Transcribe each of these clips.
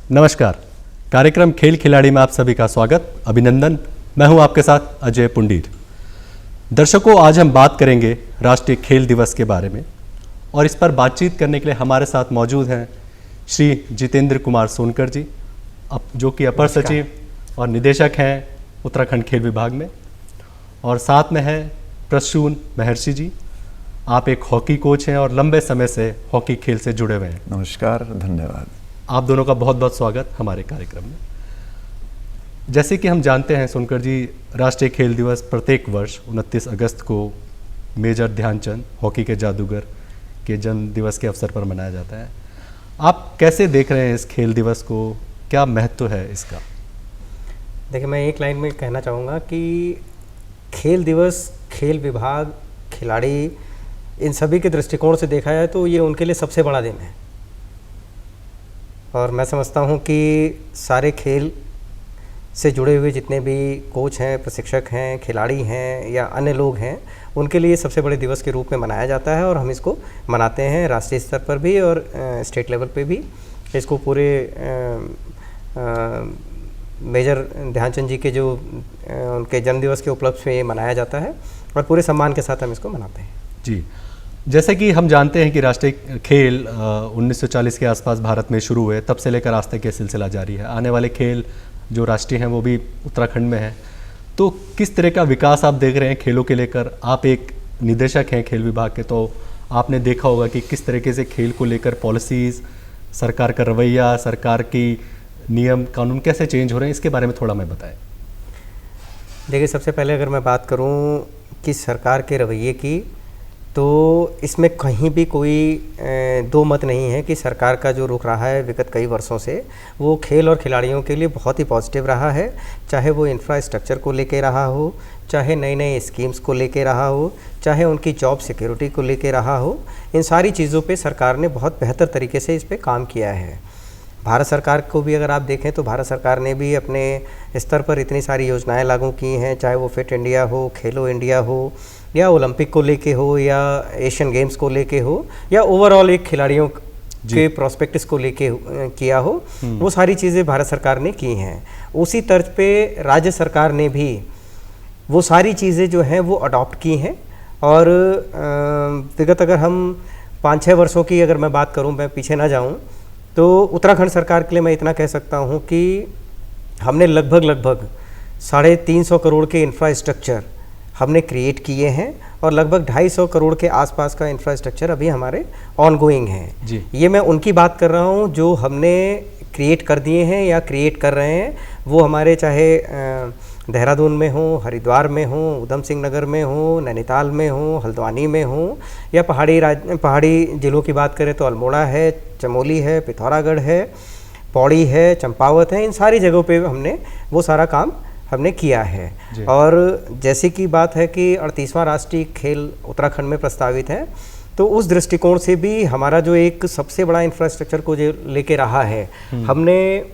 नमस्कार। कार्यक्रम खेल खिलाड़ी में आप सभी का स्वागत, अभिनंदन। मैं हूं आपके साथ अजय पुंडीर। दर्शकों, आज हम बात करेंगे राष्ट्रीय खेल दिवस के बारे में और इस पर बातचीत करने के लिए हमारे साथ मौजूद हैं श्री जितेंद्र कुमार सोनकर जी, जो कि अपर सचिव और निदेशक हैं उत्तराखंड खेल विभाग में, और साथ में है प्रसून महर्षि जी। आप एक हॉकी कोच हैं और लंबे समय से हॉकी खेल से जुड़े हुए हैं। नमस्कार, धन्यवाद। आप दोनों का बहुत बहुत स्वागत हमारे कार्यक्रम में। जैसे कि हम जानते हैं सोनकर जी, राष्ट्रीय खेल दिवस प्रत्येक वर्ष 29 अगस्त को मेजर ध्यानचंद, हॉकी के जादूगर के जन्म दिवस के अवसर पर मनाया जाता है। आप कैसे देख रहे हैं इस खेल दिवस को, क्या महत्व है इसका? देखिए, मैं एक लाइन में कहना चाहूँगा कि खेल दिवस, खेल विभाग, खिलाड़ी, इन सभी के दृष्टिकोण से देखा जाए तो ये उनके लिए सबसे बड़ा दिन है। और मैं समझता हूँ कि सारे खेल से जुड़े हुए जितने भी कोच हैं, प्रशिक्षक हैं, खिलाड़ी हैं या अन्य लोग हैं, उनके लिए सबसे बड़े दिवस के रूप में मनाया जाता है और हम इसको मनाते हैं राष्ट्रीय स्तर पर भी और स्टेट लेवल पे भी। इसको पूरे मेजर ध्यानचंद जी के जो उनके जन्मदिवस के उपलक्ष्य में ये मनाया जाता है और पूरे सम्मान के साथ हम इसको मनाते हैं। जी, जैसे कि हम जानते हैं कि राष्ट्रीय खेल 1940 के आसपास भारत में शुरू हुए, तब से लेकर आज तक ये सिलसिला जारी है। आने वाले खेल जो राष्ट्रीय हैं वो भी उत्तराखंड में हैं। तो किस तरह का विकास आप देख रहे हैं खेलों के लेकर? आप एक निदेशक हैं खेल विभाग के, तो आपने देखा होगा कि किस तरीके से खेल को लेकर पॉलिसीज़, सरकार का रवैया, सरकार की नियम कानून कैसे चेंज हो रहे हैं, इसके बारे में थोड़ा मैं बताएं। देखिए, सबसे पहले अगर मैं बात करूं कि सरकार के रवैये की, तो इसमें कहीं भी कोई दो मत नहीं है कि सरकार का जो रुख रहा है विगत कई वर्षों से, वो खेल और खिलाड़ियों के लिए बहुत ही पॉजिटिव रहा है। चाहे वो इंफ्रास्ट्रक्चर को लेके रहा हो, चाहे नई नई स्कीम्स को लेके रहा हो, चाहे उनकी जॉब सिक्योरिटी को लेके रहा हो, इन सारी चीज़ों पे सरकार ने बहुत बेहतर तरीके से इस पे काम किया है। भारत सरकार को भी अगर आप देखें तो भारत सरकार ने भी अपने स्तर पर इतनी सारी योजनाएं लागू की हैं, चाहे वो फिट इंडिया हो, खेलो इंडिया हो, या ओलंपिक को लेके हो, या एशियन गेम्स को लेके हो, या ओवरऑल एक खिलाड़ियों के प्रोस्पेक्टिस को लेके किया हो। वो सारी चीज़ें भारत सरकार ने की हैं। उसी तर्ज पे राज्य सरकार ने भी वो सारी चीज़ें जो हैं वो अडॉप्ट की हैं। और विगत अगर हम 5-6 वर्षों की अगर मैं बात करूं, मैं पीछे ना जाऊं, तो उत्तराखंड सरकार के लिए मैं इतना कह सकता हूं कि हमने लगभग 350 करोड़ के इंफ्रास्ट्रक्चर हमने क्रिएट किए हैं और लगभग 250 करोड़ के आसपास का इंफ्रास्ट्रक्चर अभी हमारे ऑनगोइंग हैं। ये मैं उनकी बात कर रहा हूँ जो हमने क्रिएट कर दिए हैं या क्रिएट कर रहे हैं। वो हमारे चाहे देहरादून में हो, हरिद्वार में हो, उधम सिंह नगर में हो, नैनीताल में हो, हल्द्वानी में हो, या पहाड़ी जिलों की बात करें तो अल्मोड़ा है, चमोली है, पिथौरागढ़ है, पौड़ी है, चंपावत है। इन सारी जगहों पे हमने वो सारा काम हमने किया है। और जैसे की बात है कि 38वां राष्ट्रीय खेल उत्तराखंड में प्रस्तावित है, तो उस दृष्टिकोण से भी हमारा जो एक सबसे बड़ा इंफ्रास्ट्रक्चर को जो लेके रहा है, हमने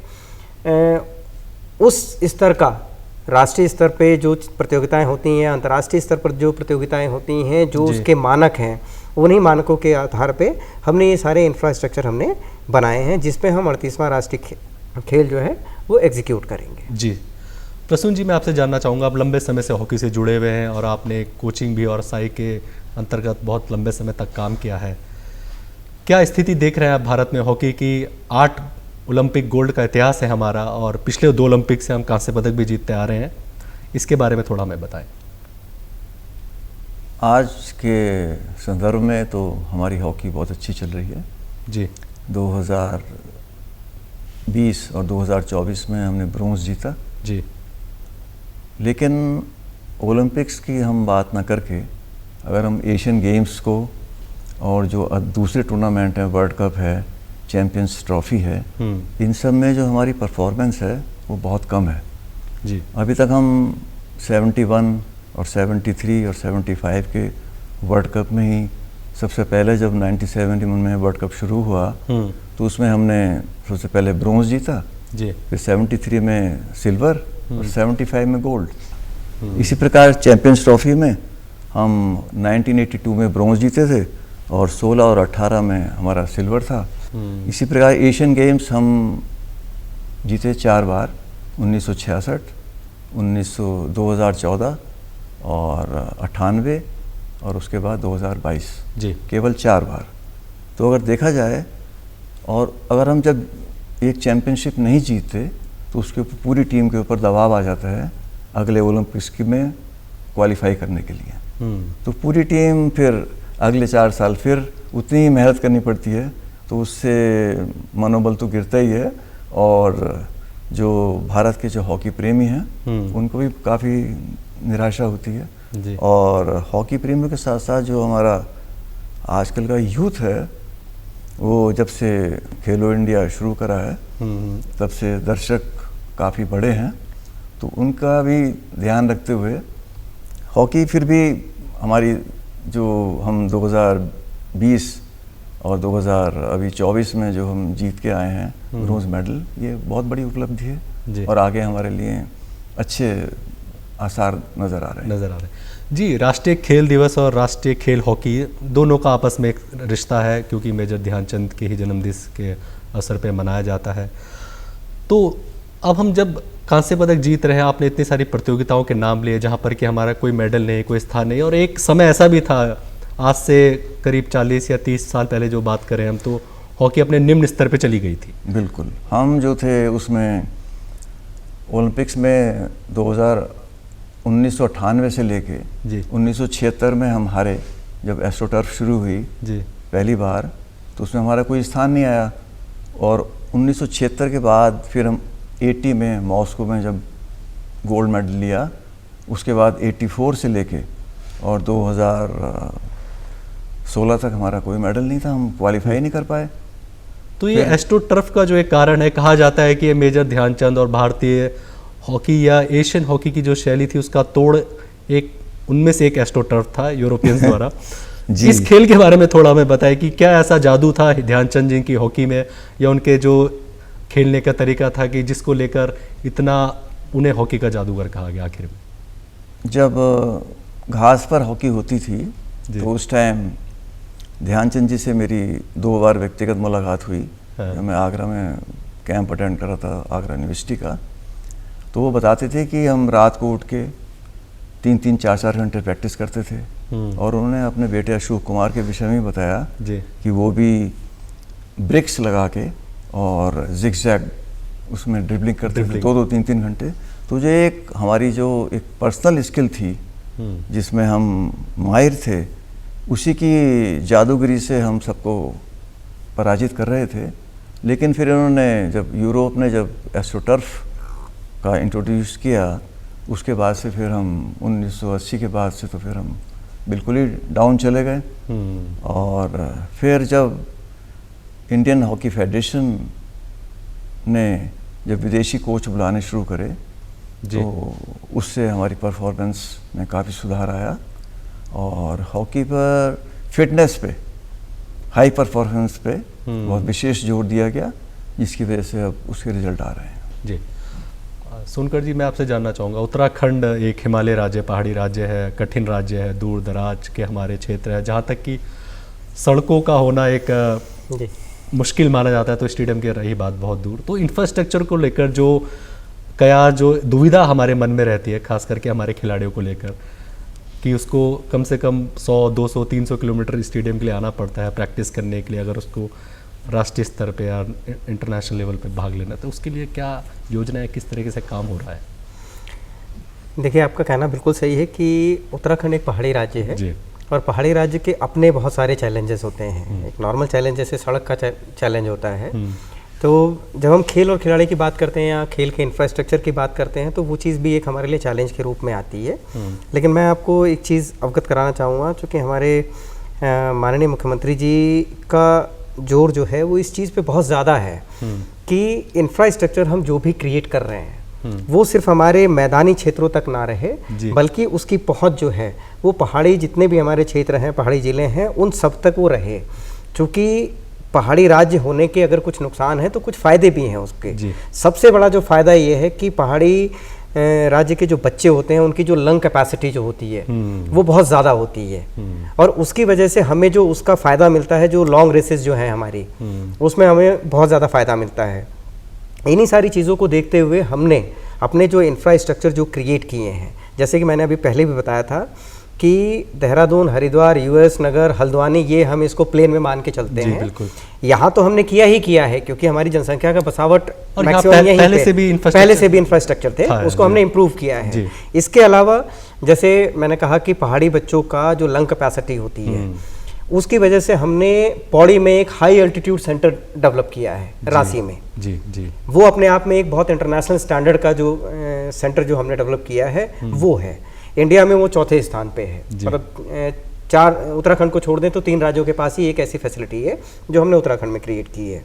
उस स्तर का राष्ट्रीय स्तर पे जो प्रतियोगिताएं होती हैं, अंतर्राष्ट्रीय स्तर पर जो प्रतियोगिताएं होती हैं, जो उसके मानक हैं, उन्हीं मानकों के आधार पे हमने ये सारे इंफ्रास्ट्रक्चर हमने बनाए हैं, जिसपे हम 38वां राष्ट्रीय खेल जो है वो एग्जीक्यूट करेंगे। जी, प्रसून जी, मैं आपसे जानना चाहूँगा, आप लंबे समय से हॉकी से जुड़े हुए हैं और आपने कोचिंग भी और साई के अंतर्गत बहुत लंबे समय तक काम किया है। क्या स्थिति देख रहे हैं आप भारत में हॉकी की? 8 ओलंपिक गोल्ड का इतिहास है हमारा और पिछले 2 ओलंपिक से हम कांस्य पदक भी जीतते आ रहे हैं। इसके बारे में थोड़ा हमें बताएं। आज के संदर्भ में तो हमारी हॉकी बहुत अच्छी चल रही है। जी, 2020 और 2024 में हमने ब्रोंज जीता। जी, लेकिन ओलंपिक्स की हम बात ना करके अगर हम एशियन गेम्स को और जो दूसरे टूर्नामेंट हैं, वर्ल्ड कप है, चैम्पियंस ट्रॉफी है, इन सब में जो हमारी परफॉर्मेंस है वो बहुत कम है। जी, अभी तक हम 71 और 73 और 75 के वर्ल्ड कप में ही, सबसे पहले जब 1971 में वर्ल्ड कप शुरू हुआ तो उसमें हमने सबसे पहले ब्रोंज जीता, जी, फिर 73 में सिल्वर और 75 में गोल्ड। इसी प्रकार चैम्पियंस ट्रॉफी में हम 1982 में ब्रोंज जीते थे और 16 और 18 में हमारा सिल्वर था। इसी प्रकार एशियन गेम्स हम जीते 4 बार, 1966, 2014 और 98 और उसके बाद 2022, जी केवल 4 बार। तो अगर देखा जाए, और अगर हम जब एक चैम्पियनशिप नहीं जीतते तो उसके ऊपर पूरी टीम के ऊपर दबाव आ जाता है अगले ओलंपिक्स की में क्वालिफाई करने के लिए। तो पूरी टीम फिर अगले 4 साल फिर उतनी ही मेहनत करनी पड़ती है, तो उससे मनोबल तो गिरता ही है। और जो भारत के जो हॉकी प्रेमी हैं उनको भी काफ़ी निराशा होती है जी। और हॉकी प्रेमियों के साथ साथ जो हमारा आजकल का यूथ है, वो जब से खेलो इंडिया शुरू करा है तब से दर्शक काफ़ी बड़े हैं, तो उनका भी ध्यान रखते हुए हॉकी फिर भी हमारी जो हम 2020 और 2024 में जो हम जीत के आए हैं ब्रोंज मेडल, ये बहुत बड़ी उपलब्धि है और आगे हमारे लिए अच्छे आसार नज़र आ रहे हैं। जी। राष्ट्रीय खेल दिवस और राष्ट्रीय खेल हॉकी दोनों का आपस में एक रिश्ता है, क्योंकि मेजर ध्यानचंद के ही जन्मदिन के अवसर पे मनाया जाता है। तो अब हम जब कांस्य पदक जीत रहे हैं, आपने इतनी सारी प्रतियोगिताओं के नाम लिए जहाँ पर कि हमारा कोई मेडल नहीं, कोई स्थान नहीं, और एक समय ऐसा भी था, आज से करीब 40 या 30 साल पहले जो बात करें हम, तो हॉकी अपने निम्न स्तर पे चली गई थी। बिल्कुल, हम जो थे उसमें ओलंपिक्स में 1998 से लेके 1976 में हम हारे, जब एस्ट्रोटर्फ शुरू हुई जी पहली बार, तो उसमें हमारा कोई स्थान नहीं आया। और 1976 के बाद फिर हम 80 में मॉस्को में जब गोल्ड मेडल लिया, उसके बाद 84 से लेके और 2016 तक हमारा कोई मेडल नहीं था, हम क्वालिफाई नहीं कर पाए। तो ये एस्ट्रोटर्फ का जो एक कारण है, कहा जाता है कि ये मेजर ध्यानचंद और भारतीय हॉकी या एशियन हॉकी की जो शैली थी उसका तोड़ एक उनमें से एक एस्ट्रोटर्फ था यूरोपियंस द्वारा। इस खेल के बारे में थोड़ा हमें बताएं कि क्या ऐसा जादू था ध्यानचंद जी की हॉकी में, या उनके जो खेलने का तरीका था कि जिसको लेकर इतना उन्हें हॉकी का जादूगर कहा गया आखिर में? जब घास पर हॉकी होती थी तो उस टाइम ध्यानचंद जी से मेरी 2 बार व्यक्तिगत मुलाकात हुई। मैं आगरा में कैंप अटेंड कर रहा था, आगरा यूनिवर्सिटी का। तो वो बताते थे कि हम रात को उठ के 3-3, 4-4 घंटे प्रैक्टिस करते थे। और उन्होंने अपने बेटे अशोक कुमार के विषय में बताया कि वो भी ब्रिक्स लगा के और जिगजैग उसमें ड्रिबलिंग करते थे 2-2, 3-3 घंटे। तो जो एक हमारी जो एक पर्सनल स्किल थी जिसमें हम माहिर थे, उसी की जादूगरी से हम सबको पराजित कर रहे थे। लेकिन फिर उन्होंने जब यूरोप ने जब एस्ट्रोटर्फ का इंट्रोड्यूस किया, उसके बाद से फिर हम 1980 के बाद से तो फिर हम बिल्कुल ही डाउन चले गए। और फिर जब इंडियन हॉकी फेडरेशन ने जब विदेशी कोच बुलाने शुरू करे तो उससे हमारी परफॉर्मेंस में काफ़ी सुधार आया और हॉकी पर फिटनेस पे, हाई परफॉर्मेंस पे बहुत विशेष जोर दिया गया, जिसकी वजह से अब उसके रिजल्ट आ रहे हैं। जी सुनकर जी, मैं आपसे जानना चाहूँगा, उत्तराखंड एक हिमालय राज्य, पहाड़ी राज्य है, कठिन राज्य है, दूर दराज के हमारे क्षेत्र है, जहाँ तक कि सड़कों का होना एक मुश्किल माना जाता है, तो स्टेडियम की रही बात बहुत दूर। तो इंफ्रास्ट्रक्चर को लेकर जो दुविधा हमारे मन में रहती है, खास करके हमारे खिलाड़ियों को लेकर, कि उसको कम से कम 100, 200, 300 किलोमीटर स्टेडियम के लिए आना पड़ता है प्रैक्टिस करने के लिए, अगर उसको राष्ट्रीय स्तर पे या इंटरनेशनल लेवल पे भाग लेना, तो उसके लिए क्या योजना है, किस तरीके से काम हो रहा है? देखिए, आपका कहना बिल्कुल सही है कि उत्तराखंड एक पहाड़ी राज्य है जी। और पहाड़ी राज्य के अपने बहुत सारे चैलेंजेस होते हैं। एक नॉर्मल चैलेंज जैसे सड़क का चैलेंज होता है, तो जब हम खेल और खिलाड़ी की बात करते हैं या खेल के इंफ्रास्ट्रक्चर की बात करते हैं, तो वो चीज़ भी एक हमारे लिए चैलेंज के रूप में आती है। लेकिन मैं आपको एक चीज़ अवगत कराना चाहूँगा, चूँकि हमारे माननीय मुख्यमंत्री जी का जोर जो है वो इस चीज़ पे बहुत ज़्यादा है कि इंफ्रास्ट्रक्चर हम जो भी क्रिएट कर रहे हैं वो सिर्फ हमारे मैदानी क्षेत्रों तक ना रहे, बल्कि उसकी पहुंच जो है वो पहाड़ी जितने भी हमारे क्षेत्र हैं, पहाड़ी ज़िले हैं, उन सब तक वो रहे। चूँकि पहाड़ी राज्य होने के अगर कुछ नुकसान है तो कुछ फ़ायदे भी हैं उसके। सबसे बड़ा जो फ़ायदा ये है कि पहाड़ी राज्य के जो बच्चे होते हैं उनकी जो लंग कैपेसिटी जो होती है वो बहुत ज़्यादा होती है, और उसकी वजह से हमें जो उसका फ़ायदा मिलता है, जो लॉन्ग रेसेस जो है हमारी, उसमें हमें बहुत ज़्यादा फ़ायदा मिलता है। इन्हीं सारी चीज़ों को देखते हुए हमने अपने जो इंफ्रास्ट्रक्चर जो क्रिएट किए हैं, जैसे कि मैंने अभी पहले भी बताया था कि देहरादून, हरिद्वार, यूएस नगर, हल्द्वानी, ये हम इसको प्लेन में मान के चलते हैं। बिल्कुल। यहाँ तो हमने किया ही किया है क्योंकि हमारी जनसंख्या का बसावट और यहाँ मैक्सिमम यहीं पहले पे- से भी इंफ्रास्ट्रक्चर थे, हाँ, उसको जी। हमने इम्प्रूव किया है। जी। इसके अलावा जैसे मैंने कहा कि पहाड़ी बच्चों का जो लंग कैपेसिटी होती है, उसकी वजह से हमने पौड़ी में एक हाई एल्टीट्यूड सेंटर डेवलप किया है रांची में। जी जी। वो अपने आप में एक बहुत इंटरनेशनल स्टैंडर्ड का जो सेंटर जो हमने डेवलप किया है वो है। इंडिया में वो चौथे स्थान पे है। मतलब 4 उत्तराखंड को छोड़ दें तो 3 राज्यों के पास ही एक ऐसी फैसिलिटी है जो हमने उत्तराखंड में क्रिएट की है।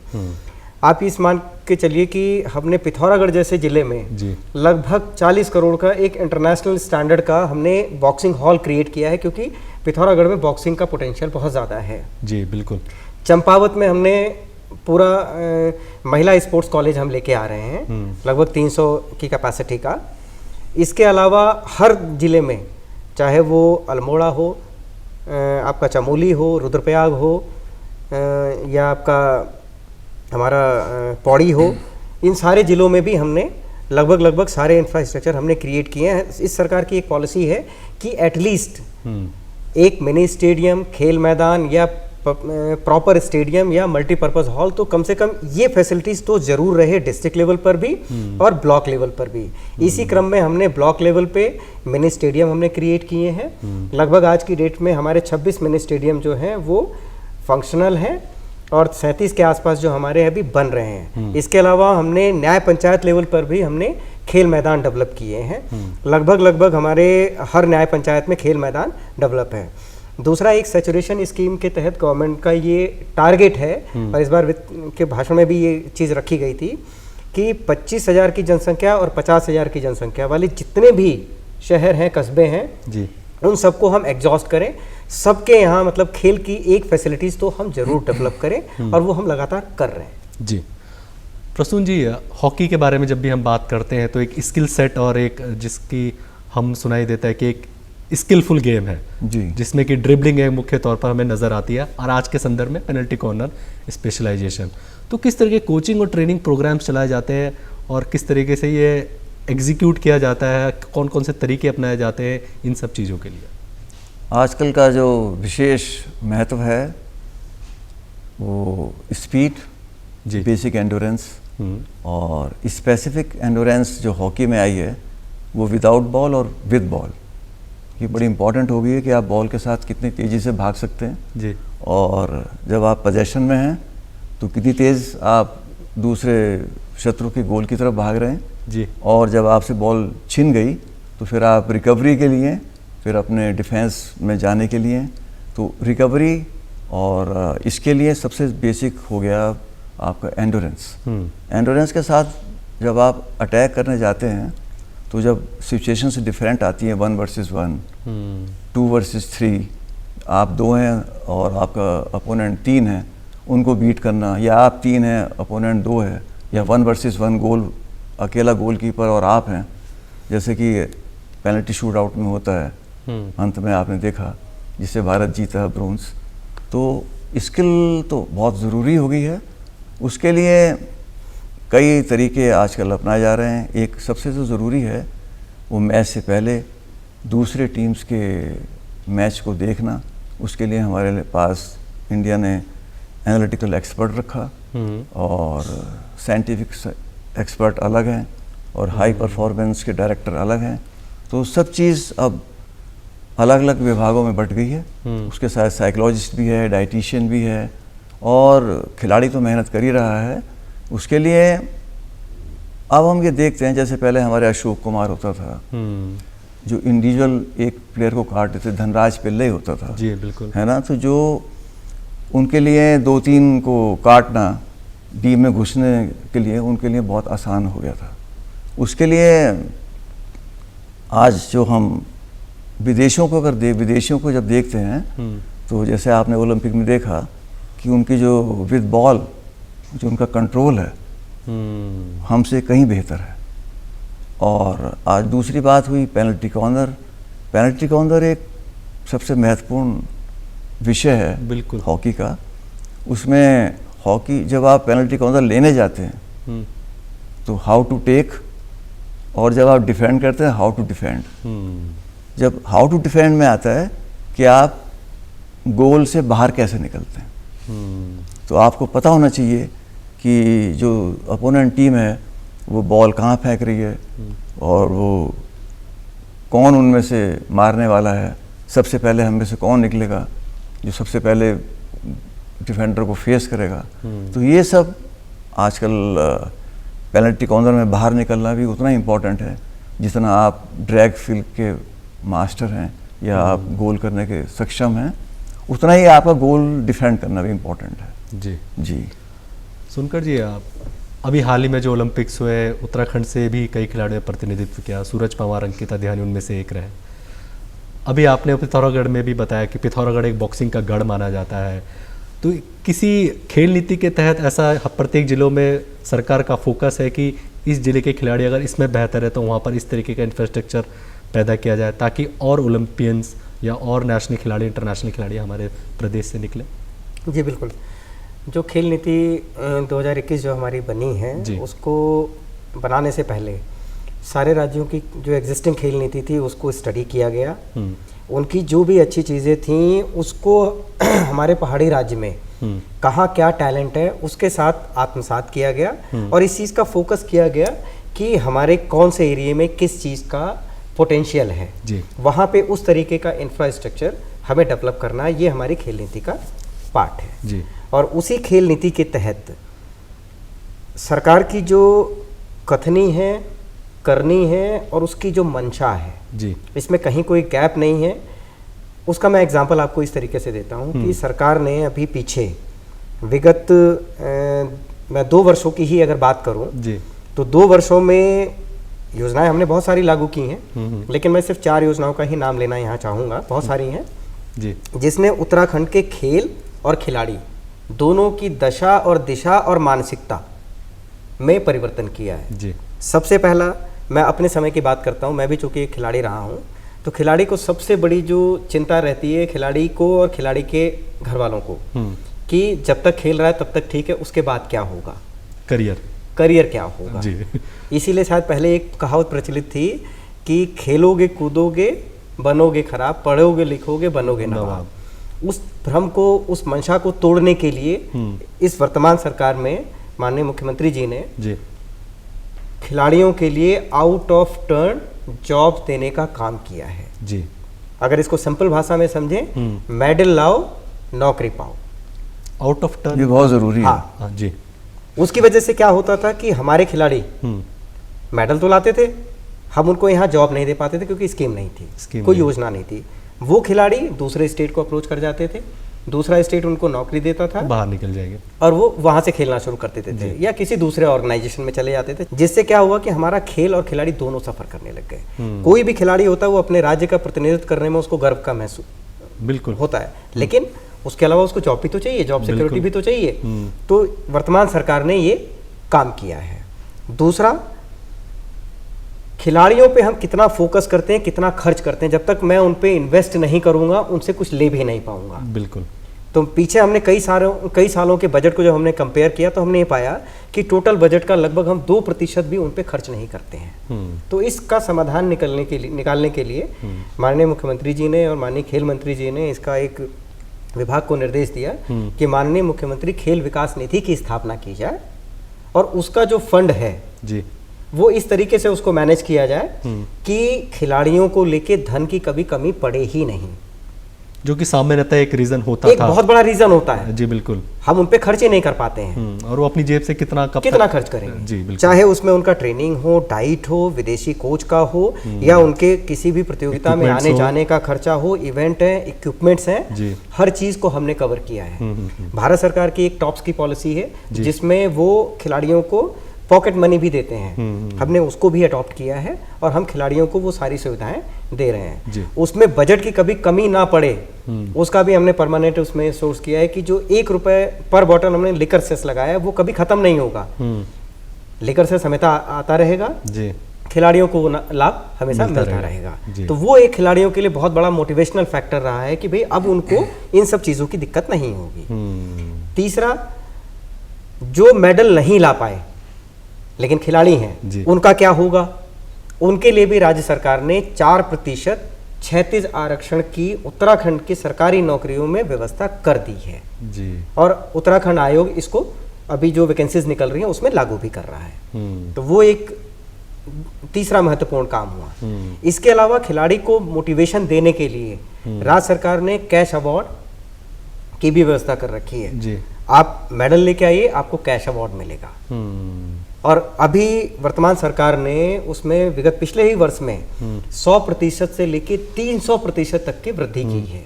आप इस मान के चलिए कि हमने पिथौरागढ़ जैसे जिले में जी। लगभग 40 करोड़ का एक इंटरनेशनल स्टैंडर्ड का हमने बॉक्सिंग हॉल क्रिएट किया है, क्योंकि पिथौरागढ़ में बॉक्सिंग का पोटेंशियल बहुत ज़्यादा है। जी बिल्कुल। चंपावत में हमने पूरा महिला स्पोर्ट्स कॉलेज हम लेके आ रहे हैं, लगभग 300 की कैपेसिटी का। इसके अलावा हर जिले में, चाहे वो अल्मोड़ा हो, आपका चमोली हो, रुद्रप्रयाग हो, या आपका हमारा पौड़ी हो, इन सारे ज़िलों में भी हमने लगभग सारे इंफ्रास्ट्रक्चर हमने क्रिएट किए हैं। इस सरकार की एक पॉलिसी है कि एटलीस्ट एक मिनी स्टेडियम, खेल मैदान या प्रॉपर स्टेडियम या मल्टीपर्पज़ हॉल तो कम से कम ये फैसिलिटीज़ तो ज़रूर रहे डिस्ट्रिक्ट लेवल पर भी और ब्लॉक लेवल पर भी। इसी क्रम में हमने ब्लॉक लेवल पे मिनी स्टेडियम हमने क्रिएट किए हैं। लगभग आज की डेट में हमारे 26 मिनी स्टेडियम जो हैं वो फंक्शनल हैं और 37 के आसपास जो हमारे अभी बन रहे हैं। इसके अलावा हमने न्याय पंचायत लेवल पर भी हमने खेल मैदान डेवलप किए हैं। लगभग हमारे हर न्याय पंचायत में खेल मैदान डेवलप है। दूसरा, एक सैचुरेशन स्कीम के तहत गवर्नमेंट का ये टारगेट है, और इस बार वित्त के भाषण में भी ये चीज़ रखी गई थी कि 25,000 की जनसंख्या और 50,000 की जनसंख्या वाले जितने भी शहर हैं, कस्बे हैं जी, उन सबको हम एग्जॉस्ट करें। सबके यहाँ मतलब खेल की एक फैसिलिटीज़ तो हम जरूर डेवलप करें, और वो हम लगातार कर रहे हैं। जी। प्रसून जी, हॉकी के बारे में जब भी हम बात करते हैं तो एक स्किल सेट और एक जिसकी हम सुनाई देता है कि एक स्किलफुल गेम है जी, जिसमें कि ड्रिबलिंग है मुख्य तौर पर हमें नज़र आती है, और आज के संदर्भ में पेनल्टी कॉर्नर स्पेशलाइजेशन। तो किस तरह के कोचिंग और ट्रेनिंग प्रोग्राम्स चलाए जाते हैं और किस तरीके से ये एग्जीक्यूट किया जाता है, कौन कौन से तरीके अपनाए जाते हैं इन सब चीज़ों के लिए? आजकल का जो विशेष महत्व है वो स्पीड, जी। बेसिक एंडोरेंस और स्पेसिफिक एंडोरेंस जो हॉकी में आई है वो विदाउट बॉल और विद बॉल। ये बड़ी इंपॉर्टेंट हो गई है कि आप बॉल के साथ कितनी तेज़ी से भाग सकते हैं, जी, और जब आप पोजेशन में हैं तो कितनी तेज़ आप दूसरे शत्रु के गोल की तरफ भाग रहे हैं, जी, और जब आपसे बॉल छिन गई तो फिर आप रिकवरी के लिए, फिर अपने डिफेंस में जाने के लिए, तो रिकवरी और इसके लिए सबसे बेसिक हो गया आपका एंडोरेंस। एंडोरेंस के साथ जब आप अटैक करने जाते हैं तो जब सिचुएशन से डिफरेंट आती है, 1 वर्सेस 1, 2 वर्सेस 3, आप 2 हैं और आपका अपोनेंट 3 है, उनको बीट करना, या आप 3 हैं अपोनेंट 2 है, या 1 वर्सेस 1 गोल, अकेला गोलकीपर और आप हैं, जैसे कि पेनल्टी शूट आउट में होता है, अंत में आपने देखा जिससे भारत जीता है ब्रोंज। तो स्किल तो बहुत ज़रूरी हो गई है। उसके लिए कई तरीके आजकल अपनाए जा रहे हैं। एक सबसे जो ज़रूरी है वो मैच से पहले दूसरे टीम्स के मैच को देखना। उसके लिए हमारे पास इंडिया ने एनालिटिकल एक्सपर्ट रखा, और साइंटिफिक एक्सपर्ट अलग हैं और हाई परफॉर्मेंस के डायरेक्टर अलग हैं। तो सब चीज़ अब अलग अलग विभागों में बट गई है। उसके साथ साइकोलॉजिस्ट भी है, डाइटिशियन भी है, और खिलाड़ी तो मेहनत कर ही रहा है। उसके लिए अब हम ये देखते हैं, जैसे पहले हमारे अशोक कुमार होता था जो इंडिविजुअल एक प्लेयर को काट देते, धनराज पिल्ले होता था, जी बिल्कुल, है ना। तो जो उनके लिए 2-3 को काटना टीम में घुसने के लिए उनके लिए बहुत आसान हो गया था। उसके लिए आज जो हम विदेशियों को जब देखते हैं तो जैसे आपने ओलंपिक में देखा कि उनकी जो विद बॉल जो उनका कंट्रोल है हमसे कहीं बेहतर है। और आज दूसरी बात हुई पेनल्टी कॉर्नर। पेनल्टी कॉर्नर एक सबसे महत्वपूर्ण विषय है बिल्कुल हॉकी का। उसमें हॉकी जब आप पेनल्टी कॉर्नर लेने जाते हैं तो हाउ टू टेक, और जब आप डिफेंड करते हैं हाउ टू डिफेंड। जब हाउ टू डिफेंड में आता है कि आप गोल से बाहर कैसे निकलते हैं। तो आपको पता होना चाहिए कि जो अपोनेंट टीम है वो बॉल कहाँ फेंक रही है और वो कौन उनमें से मारने वाला है, सबसे पहले हम में से कौन निकलेगा जो सबसे पहले डिफेंडर को फेस करेगा। तो ये सब आजकल पेनल्टी कॉर्नर में बाहर निकलना भी उतना ही इम्पोर्टेंट है जितना आप ड्रैग फील्ड के मास्टर हैं या आप गोल करने के सक्षम हैं, उतना ही आपका गोल डिफेंड करना भी इम्पोर्टेंट है। जी जी सुनकर जी, आप अभी हाल ही में जो ओलंपिक्स हुए, उत्तराखंड से भी कई खिलाड़ियों ने प्रतिनिधित्व किया। सूरज पवार, अंकित अध्यानी उनमें से एक रहे। अभी आपने पिथौरागढ़ में भी बताया कि पिथौरागढ़ एक बॉक्सिंग का गढ़ माना जाता है। तो किसी खेल नीति के तहत ऐसा प्रत्येक जिलों में सरकार का फोकस है कि इस जिले के खिलाड़ी अगर इसमें बेहतर है तो वहाँ पर इस तरीके का इंफ्रास्ट्रक्चर पैदा किया जाए ताकि और ओलंपियंस या और नेशनल खिलाड़ी, इंटरनेशनल खिलाड़ी हमारे प्रदेश से निकले? जी बिल्कुल। जो खेल नीति 2021 जो हमारी बनी है, उसको बनाने से पहले सारे राज्यों की जो एग्जिस्टिंग खेल नीति थी उसको स्टडी किया गया। उनकी जो भी अच्छी चीज़ें थीं उसको हमारे पहाड़ी राज्य में कहाँ क्या टैलेंट है उसके साथ आत्मसात किया गया और इस चीज़ का फोकस किया गया कि हमारे कौन से एरिया में किस चीज़ का पोटेंशियल है, वहाँ पे उस तरीके का इंफ्रास्ट्रक्चर हमें डेवलप करना है। ये हमारी खेल नीति का पार्ट है जी। और उसी खेल नीति के तहत सरकार की जो कथनी है, करनी है और उसकी जो मंशा है जी, इसमें कहीं कोई गैप नहीं है। उसका मैं एग्जांपल आपको इस तरीके से देता हूँ कि सरकार ने अभी पीछे विगत मैं 2 वर्षों की ही अगर बात करूँ तो 2 वर्षों में योजनाएं हमने बहुत सारी लागू की हैं, लेकिन मैं सिर्फ 4 योजनाओं का ही नाम लेना यहाँ चाहूँगा। बहुत सारी हैं जी, जिसने उत्तराखंड के खेल और खिलाड़ी दोनों की दशा और दिशा और मानसिकता में परिवर्तन किया है जी। सबसे पहला मैं अपने समय की बात करता हूँ। मैं भी चूँकि एक खिलाड़ी रहा हूँ, तो खिलाड़ी को सबसे बड़ी जो चिंता रहती है खिलाड़ी को और खिलाड़ी के घर वालों को कि जब तक खेल रहा है तब तक ठीक है, उसके बाद क्या होगा, करियर क्या होगा जी। इसीलिए शायद पहले एक कहावत प्रचलित थी कि खेलोगे कूदोगे बनोगे खराब, पढ़ोगे लिखोगे बनोगे नवाब। उस भ्रम को, उस मंशा को तोड़ने के लिए इस वर्तमान सरकार में माननीय मुख्यमंत्री जी ने खिलाड़ियों के लिए आउट ऑफ टर्न जॉब देने का काम किया है जी। अगर इसको सिंपल भाषा में समझें, मेडल लाओ नौकरी पाओ। आउट ऑफ टर्न ये बहुत जरूरी है हाँ जी। उसकी वजह से क्या होता था कि हमारे खिलाड़ी मेडल तो लाते थे, हम उनको यहाँ जॉब नहीं दे पाते थे क्योंकि स्कीम नहीं थी, कोई योजना नहीं थी। वो खिलाड़ी दूसरे स्टेट को अप्रोच कर जाते थे, दूसरा स्टेट उनको नौकरी देता था, बाहर निकल जाएंगे और वो वहां से खेलना शुरू कर देते थे या किसी दूसरे ऑर्गेनाइजेशन में चले जाते थे, जिससे क्या हुआ कि हमारा खेल और खिलाड़ी दोनों सफर करने लग गए। कोई भी खिलाड़ी होता है वो अपने राज्य का प्रतिनिधित्व करने में उसको गर्व का महसूस बिल्कुल होता है, लेकिन उसके अलावा उसको जॉब भी तो चाहिए, जॉब सिक्योरिटी भी तो चाहिए। तो वर्तमान सरकार ने ये काम किया है। दूसरा, खिलाड़ियों पे हम कितना फोकस करते हैं, कितना खर्च करते हैं। जब तक मैं उन पे इन्वेस्ट नहीं करूंगा उनसे कुछ ले भी नहीं पाऊंगा। बिल्कुल। तो पीछे हमने कई सालों के बजट को जब हमने कंपेयर किया तो हमने ये पाया कि टोटल बजट का लगभग हम 2% भी उन पे खर्च नहीं करते हैं। तो इसका समाधान निकालने के लिए माननीय मुख्यमंत्री जी ने और माननीय खेल मंत्री जी ने इसका एक विभाग को निर्देश दिया कि माननीय मुख्यमंत्री खेल विकास निधि की स्थापना की जाए और उसका जो फंड है जी, वो इस तरीके से उसको मैनेज किया जाए कि खिलाड़ियों को लेके धन की कभी कमी पड़े ही नहीं, जो कि सामान्यतः एक रीजन होता एक बहुत बड़ा रीजन होता है जी। बिल्कुल। हम उन पे खर्च ही नहीं कर पाते हैं और वो अपनी जेब से कितना खर्च करेंगे जी। बिल्कुल। चाहे उसमें उनका ट्रेनिंग हो, डाइट हो, विदेशी कोच का हो या उनके किसी भी प्रतियोगिता में आने जाने का खर्चा हो, इवेंट है, इक्विपमेंट्स हैं, हर चीज को हमने कवर किया है। भारत सरकार की एक टॉप्स की पॉलिसी है जिसमें वो खिलाड़ियों को पॉकेट मनी भी देते हैं, हमने उसको भी अडॉप्ट किया है और हम खिलाड़ियों को वो सारी सुविधाएं दे रहे हैं। उसमें बजट की कभी कमी ना पड़े उसका भी हमने परमानेंट उसमें सोर्स किया है कि जो 1 रुपए पर बॉटल हमने लिकर सेस लगाया है वो कभी खत्म नहीं होगा। लिकर सेस हमेशा आता रहेगा जी, खिलाड़ियों को लाभ हमेशा मिलता रहेगा। तो वो एक खिलाड़ियों के लिए बहुत बड़ा मोटिवेशनल फैक्टर रहा है कि भाई अब उनको इन सब चीजों की दिक्कत नहीं होगी। तीसरा, जो मेडल नहीं ला पाए लेकिन खिलाड़ी जी। हैं, उनका क्या होगा? उनके लिए भी राज्य सरकार ने 4% 36 आरक्षण की उत्तराखंड की सरकारी नौकरियों में व्यवस्था कर दी है। जी। और उत्तराखंड आयोग इसको अभी जो वैकेंसीज निकल रही हैं उसमें लागू भी कर रहा है। तो वो एक तीसरा महत्वपूर्ण काम हुआ। इसके अलावा खिलाड़ी को मोटिवेशन देने के लिए राज्य सरकार ने कैश अवार्ड की भी व्यवस्था कर रखी है। जी। आप मेडल लेके आइए, आपको कैश अवार्ड मिलेगा। और अभी वर्तमान सरकार ने उसमें विगत पिछले ही वर्ष में 100% से लेके 300% तक की वृद्धि की है।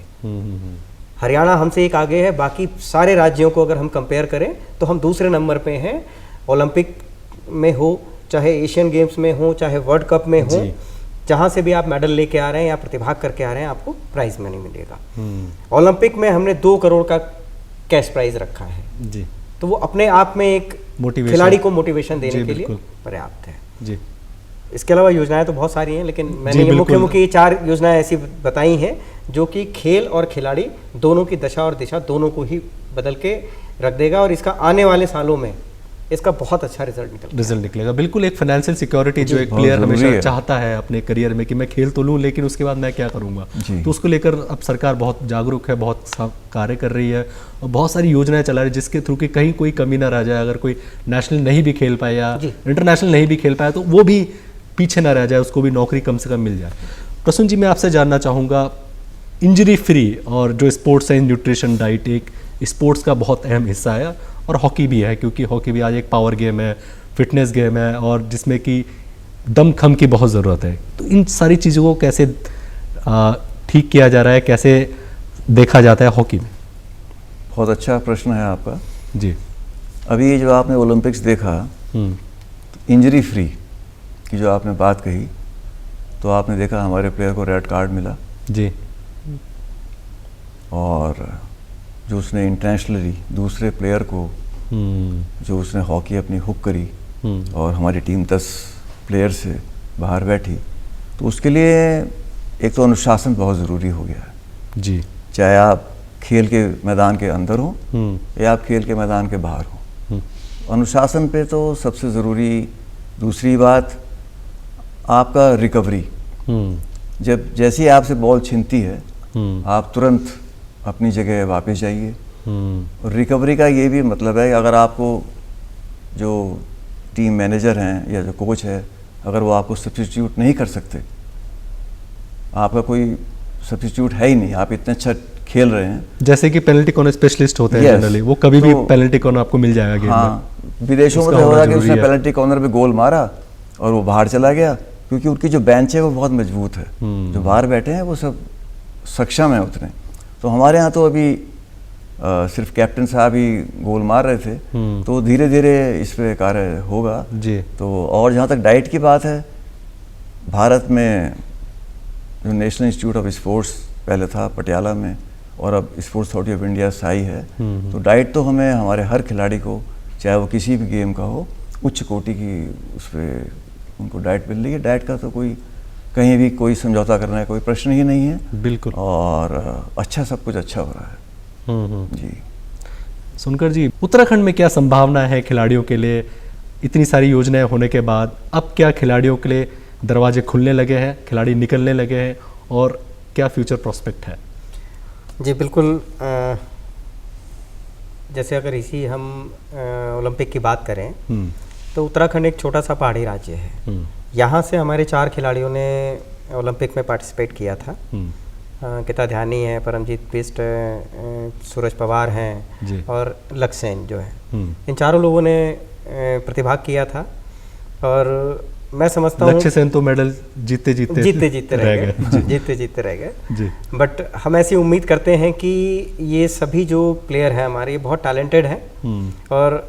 हरियाणा हमसे एक आगे है, बाकी सारे राज्यों को अगर हम कंपेयर करें तो हम दूसरे नंबर पे हैं। ओलंपिक में हो, चाहे एशियन गेम्स में हो, चाहे वर्ल्ड कप में हो, जहाँ से भी आप मेडल लेके आ रहे हैं या प्रतिभाग करके आ रहे हैं, आपको प्राइज मनी मिलेगा। ओलंपिक में हमने 2 करोड़ का कैश प्राइज रखा है। जी। तो वो अपने आप में एक मोटिवेशन, खिलाड़ी को मोटिवेशन देने जी, के लिए बिल्कुल। पर्याप्त है। जी। इसके अलावा योजनाएं तो बहुत सारी हैं, लेकिन मैंने जी, ये मुख्य बिल्कुल। मुख्य ये 4 योजनाएं ऐसी बताई हैं जो कि खेल और खिलाड़ी दोनों की दशा और दिशा दोनों को ही बदल के रख देगा, और इसका आने वाले सालों में इसका बहुत अच्छा रिजल्ट निकलेगा। बिल्कुल, एक फाइनेंशियल सिक्योरिटी जो एक बहुत प्लेयर ज़रूरी हमेशा है। चाहता है अपने करियर में कि मैं खेल तो लूँ, लेकिन उसके बाद मैं क्या करूँगा। जी। तो उसको लेकर अब सरकार बहुत जागरूक है, बहुत कार्य कर रही है और बहुत सारी योजनाएं चला रही है जिसके थ्रू कि कहीं कोई कमी ना रह जाए। अगर कोई नेशनल नहीं भी खेल पाए या इंटरनेशनल नहीं भी खेल पाए तो वो भी पीछे ना रह जाए, उसको भी नौकरी कम से कम मिल जाए। प्रसून जी, मैं आपसे जानना चाहूँगा, इंजरी फ्री और जो स्पोर्ट्स साइंस न्यूट्रिशन डाइट एक स्पोर्ट्स का बहुत अहम हिस्सा है, और हॉकी भी है, क्योंकि हॉकी भी आज एक पावर गेम है, फिटनेस गेम है, और जिसमें कि दमखम की बहुत ज़रूरत है। तो इन सारी चीज़ों को कैसे ठीक किया जा रहा है, कैसे देखा जाता है हॉकी में? बहुत अच्छा प्रश्न है आपका। जी। अभी जो आपने ओलंपिक्स देखा, इंजरी फ्री की जो आपने बात कही, तो आपने देखा हमारे प्लेयर को रेड कार्ड मिला। जी। और जो उसने इंटरनेशनली दूसरे प्लेयर को जो उसने हॉकी अपनी हुक करी और हमारी टीम 10 प्लेयर से बाहर बैठी, तो उसके लिए एक तो अनुशासन बहुत ज़रूरी हो गया है। जी। चाहे आप खेल के मैदान के अंदर हो या आप खेल के मैदान के बाहर हो, अनुशासन पे तो सबसे ज़रूरी। दूसरी बात, आपका रिकवरी। जब जैसे ही आपसे बॉल छिनती है, आप तुरंत अपनी जगह वापस जाइए। और रिकवरी का ये भी मतलब है कि अगर आपको जो टीम मैनेजर हैं या जो कोच है, अगर वो आपको सब्स्टिट्यूट नहीं कर सकते, आपका कोई सब्स्टिट्यूट है ही नहीं, आप इतना अच्छा खेल रहे हैं। जैसे कि पेनल्टी कॉर्नर स्पेशलिस्ट होते हैं जनरली, वो कभी भी पेनल्टी कॉर्नर आपको मिल जाएगा गेम में। विदेशों में तो हो रहा है कि उसने पेनल्टी कॉर्नर पे गोल मारा और वो बाहर चला गया, क्योंकि उनकी जो बेंच है वो बहुत मजबूत है। जो बाहर बैठे हैं वो सब सक्षम है उतने। तो हमारे यहाँ तो अभी सिर्फ कैप्टन साहब ही गोल मार रहे थे, तो धीरे धीरे इस पे कार्य होगा। जी। तो और जहाँ तक डाइट की बात है, भारत में जो नेशनल इंस्टीट्यूट ऑफ स्पोर्ट्स पहले था पटियाला में, और अब sports authority of India Sai है, तो डाइट तो हमें हमारे हर खिलाड़ी को, चाहे वो किसी भी गेम का हो, उच्च कोटि की उस पर उनको डाइट मिल रही है। डाइट का तो कोई कहीं भी कोई समझौता करना है कोई प्रश्न ही नहीं है। बिल्कुल। और अच्छा, सब कुछ अच्छा हो रहा है। जी। सुनकर जी, उत्तराखंड में क्या संभावना है खिलाड़ियों के लिए? इतनी सारी योजनाएं होने के बाद अब क्या खिलाड़ियों के लिए दरवाजे खुलने लगे हैं, खिलाड़ी निकलने लगे हैं, और क्या फ्यूचर प्रोस्पेक्ट है? जी बिल्कुल। जैसे अगर इसी हम ओलंपिक की बात करें, तो उत्तराखंड एक छोटा सा पहाड़ी राज्य है। यहाँ से हमारे 4 खिलाड़ियों ने ओलंपिक में पार्टिसिपेट किया था। किता ध्यानी है, परमजीत बिष्ट, सूरज पवार हैं और लक्ष्य सेन जो है, इन चारों लोगों ने प्रतिभाग किया था। और मैं समझता हूँ लक्ष्य सेन तो मेडल जीते रह गए। बट हम ऐसी उम्मीद करते हैं कि ये सभी जो प्लेयर हैं हमारे, ये बहुत टैलेंटेड हैं, और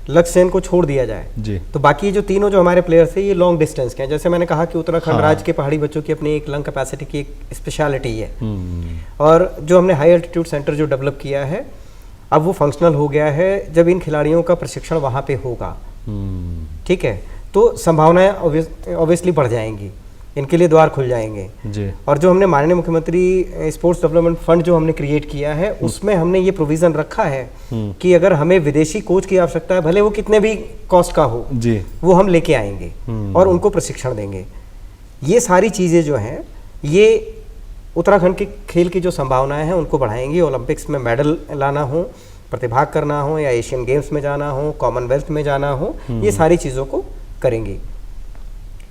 लक्ष्य सेन को छोड़ दिया जाए जी, तो बाकी जो तीनों जो हमारे प्लेयर्स हैं ये लॉन्ग डिस्टेंस के हैं। जैसे मैंने कहा कि उत्तराखंड राज्य के पहाड़ी बच्चों की अपनी एक लंग कैपेसिटी की एक स्पेशलिटी है, और जो हमने हाई एल्टीट्यूड सेंटर जो डेवलप किया है, अब वो फंक्शनल हो गया है। जब इन खिलाड़ियों का प्रशिक्षण वहाँ पे होगा, ठीक है, तो संभावनाएं ऑब्वियसली बढ़ जाएंगी। इनके लिए द्वार खुल जाएंगे। जी। और जो हमने माननीय मुख्यमंत्री स्पोर्ट्स डेवलपमेंट फंड जो हमने क्रिएट किया है उसमें हमने ये प्रोविज़न रखा है कि अगर हमें विदेशी कोच की आवश्यकता है, भले वो कितने भी कॉस्ट का हो, जी, वो हम लेके आएंगे और उनको प्रशिक्षण देंगे। ये सारी चीज़ें जो हैं ये उत्तराखंड के खेल की जो संभावनाएं हैं उनको बढ़ाएंगी। ओलंपिक्स में मेडल लाना हो, प्रतिभाग करना हो, या एशियन गेम्स में जाना हो, कॉमनवेल्थ में जाना हो, ये सारी चीज़ों को करेंगे।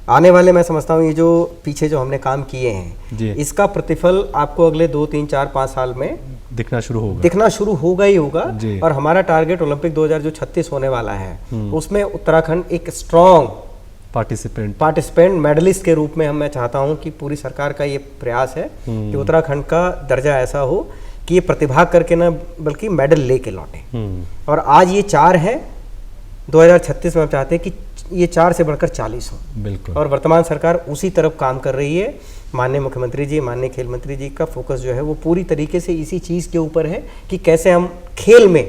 आने वाले मैं समझता हूँ ये जो पीछे जो हमने काम किए हैं इसका प्रतिफल आपको अगले 2, 3, 4, 5 साल में दिखना शुरू होगा ही होगा। और हमारा टारगेट ओलंपिक 2036 होने वाला है, उसमें उत्तराखंड एक स्ट्रॉन्ग पार्टिसिपेंट मेडलिस्ट के रूप में मैं चाहता हूं कि पूरी सरकार का ये प्रयास है कि उत्तराखंड का दर्जा ऐसा हो कि ये प्रतिभाग करके ना बल्कि मेडल लेके लौटे। और आज ये 4 है, 2036 में हम चाहते हैं कि ये 4 से बढ़कर 40 हो। बिल्कुल। और वर्तमान सरकार उसी तरफ काम कर रही है। माननीय मुख्यमंत्री जी, माननीय खेल मंत्री जी का फोकस जो है वो पूरी तरीके से इसी चीज़ के ऊपर है कि कैसे हम खेल में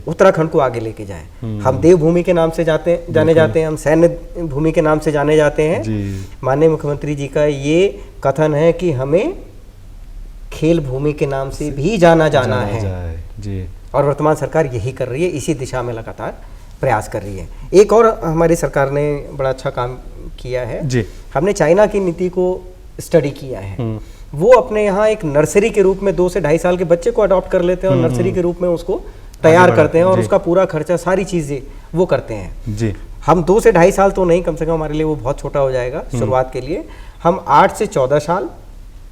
उत्तराखंड को आगे लेके जाएं। हम देवभूमि के नाम से जाने जाते हैं, हम सैन्य भूमि के नाम से जाने जाते हैं। माननीय मुख्यमंत्री जी का ये कथन है कि हमें खेल भूमि के नाम से भी जाना है जी। और वर्तमान सरकार यही कर रही है, इसी दिशा में लगातार प्रयास कर रही है। एक और हमारी सरकार ने बड़ा अच्छा काम किया है जी। हमने चाइना की नीति को स्टडी किया है। वो अपने यहाँ एक नर्सरी के रूप में 2 से 2.5 साल के बच्चे को अडॉप्ट कर लेते हैं और नर्सरी के रूप में उसको तैयार करते हैं और उसका पूरा खर्चा सारी चीज़ें वो करते हैं जी। हम 2 से 2.5 साल तो नहीं, कम से कम हमारे लिए वो बहुत छोटा हो जाएगा शुरुआत के लिए। हम 8 से 14 साल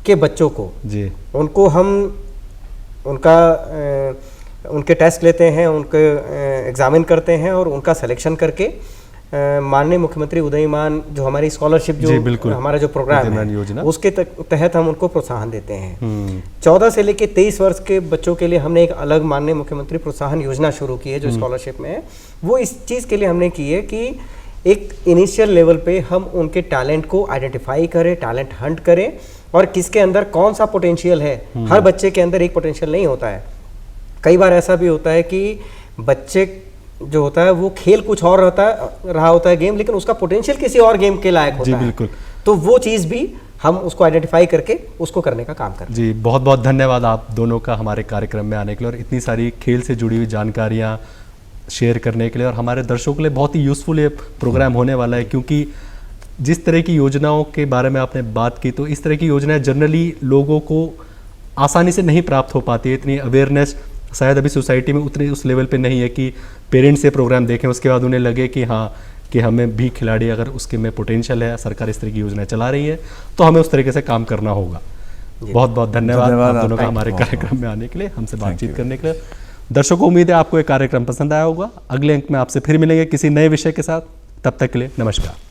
के बच्चों को जी उनको हम उनके टेस्ट लेते हैं, उनके एग्जामिन करते हैं और उनका सिलेक्शन करके माननीय मुख्यमंत्री उदयमान जो हमारी स्कॉलरशिप जो हमारा जो प्रोग्राम है उसके तहत हम उनको प्रोत्साहन देते हैं। 14 से लेके 23 वर्ष के बच्चों के लिए हमने एक अलग माननीय मुख्यमंत्री प्रोत्साहन योजना शुरू की है जो स्कॉलरशिप में है। वो इस चीज़ के लिए हमने की है कि एक इनिशियल लेवल पे हम उनके टैलेंट को आइडेंटिफाई करें, टैलेंट हंट करें और किसके अंदर कौन सा पोटेंशियल है। हर बच्चे के अंदर एक पोटेंशियल नहीं होता है। कई बार ऐसा भी होता है कि बच्चे जो होता है वो खेल कुछ और रहा होता है गेम, लेकिन उसका पोटेंशियल किसी और गेम के लायक होता है। बिल्कुल। तो वो चीज़ भी हम उसको आइडेंटिफाई करके उसको करने का काम करते हैं जी। बहुत बहुत धन्यवाद आप दोनों का हमारे कार्यक्रम में आने के लिए और इतनी सारी खेल से जुड़ी हुई जानकारियाँ शेयर करने के लिए। और हमारे दर्शकों के लिए बहुत ही यूज़फुल ये प्रोग्राम होने वाला है, क्योंकि जिस तरह की योजनाओं के बारे में आपने बात की, तो इस तरह की योजनाएं जनरली लोगों को आसानी से नहीं प्राप्त हो पाती है। इतनी अवेयरनेस शायद अभी सोसाइटी में उतनी उस लेवल पे नहीं है कि पेरेंट्स ये प्रोग्राम देखें उसके बाद उन्हें लगे कि हाँ कि हमें भी खिलाड़ी अगर उसके में पोटेंशियल है, सरकार इस तरह की योजनाएं चला रही है तो हमें उस तरीके से काम करना होगा। बहुत बहुत धन्यवाद आप दोनों का हमारे कार्यक्रम में आने के लिए, हमसे बातचीत करने के लिए। दर्शकों, उम्मीद है आपको ये कार्यक्रम पसंद आया होगा। अगले अंक में आपसे फिर मिलेंगे किसी नए विषय के साथ। तब तक के लिए नमस्कार।